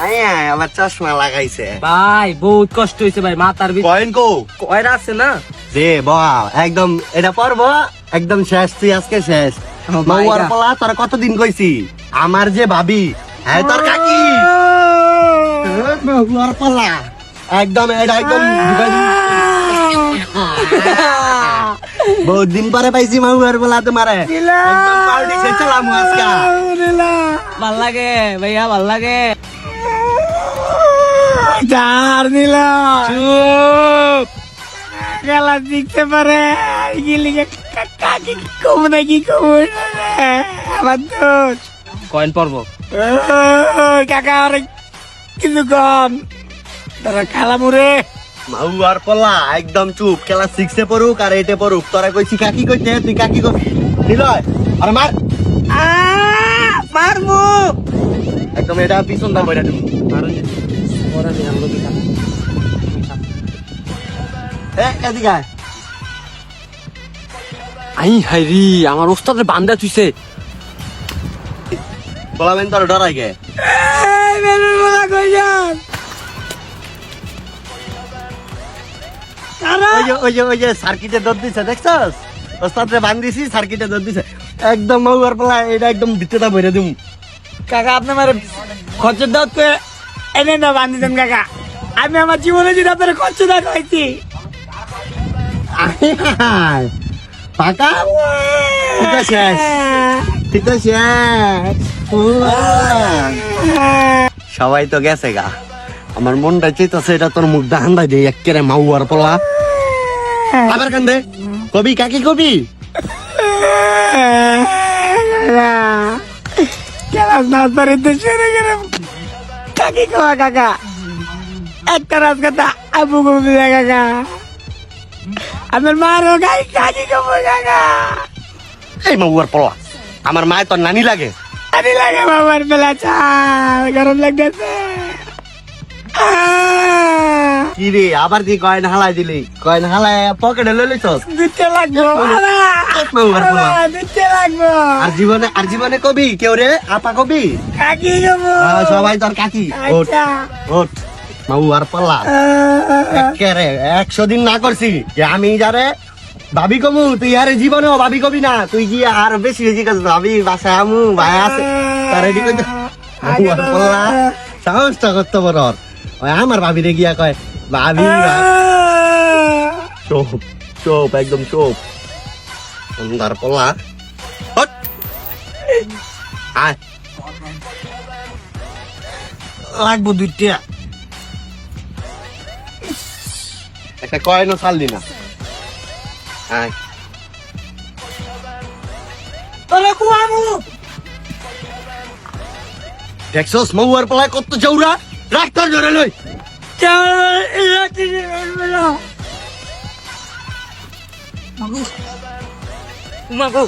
আবার চশমা লাগাইছে ভাই বহুত কষ্ট হয়েছে ভাই মাথার কয়েন কো কয়রা আছে না যে একদম এটা পর্ব একদম শেষ তুই আজকে শেষ my মাউয়ার God. পোলা তোর কতদিন কইছি আমার যে ভাবি হ্যাঁ তোর কাকি মাউয়ার পোলা একদম এটা একদম বহুত দিন পরে পাইছি মাউয়ার পোলা তোমারে একদম পার্টি শেষলাম আজকে ভাল লাগে ভাইয়া ভাল লাগে চার দিল চুপ খেলা শিখতে পারে গেলি কাকি কম নাকি কম আমার দোষ কয়েন পর্ব কাকা আর কিছু কম তারা খেলা মুরে মাউয়ার পোলা একদম চুপ খেলা 6 এ পড়ুক আর 8 এ পড়ুক তোরা কইছি কাকি কইতে তুই কাকি কবি নিলয় আরে মার মারবো একদম এটা পিছন দাম এটা তুমি এদিকে আয়। আই হাইরি আমার ওস্তাদের বান্দা তুইছে বলাবেন তোর ডরাই গে ওই যে সার্কিটে দৌড় দিছে দেখছস ওস্তাদরে বান্ধিছি সার্কিটে দৌড় দিছে একদম মাউয়ার পোলা এটা একদম ভিতরটা ভরে দিমু কাকা আপনি আমার খরচের দাওয়াত করে এনে না বান্ধিতেন কাকা আমি আমার জীবনে যদি আপনার খরচ দাওয়াত হয়েছি পাকা ঠিক আছে ঠিক আছে সবাই তো গেছে গা আমার মনটা চাইতেছে এটা তোর মুখ দাহান্দাই দিয়ে একেবারে মাউয়ার পোলা আবার কান্দে কবি কাকি কবি ক্লাস না পারিতে শুরু করে কাকি কোয়া কাকা একটা রাত কথা আবু কবি কাকা আমার মারও গাই কাকি কবি কাকা এই মাউয়ার পোলা আমার মায়ের তোর নানি লাগে আরে লাগে বাবার বেলা চাল গরম লাগতেছে কি রে আবার কি কয়েন হালাই দিলি কয়েন হালাই পকেটে লই লইছস দিতে লাগবো মাউয়ার পোলা দিতে লাগবো আর জীবনে কবি কেউ রে আপা কবি কাকি কবি সবাই তোর কাকি ওঠ আচ্ছা ওঠ মাউয়ার পোলা একেবারে 100 দিন না করছি যে আমি যারে ভাবি কমু তুই আরে জীবনেও ভাবি কবি না তুই গিয়ে আর বেশি বেশি কাজ ভাবি বাসায় আমু ভাই আছে তার এদিকে মাউয়ার পোলা সাহসটা কত বড় ওই আমার ভাবি রে গিয়া কয় ভাবি চোপ চোপ একদম চোপ সুন্দর পোলা হট আয় লাগবো 2টা একটা কয়েনও ছাড়লি না আয় তোরা কুয়ামু দেখছস মাউয়ার পোলায় কত চৌরা রাখতার ধরে লই মাগো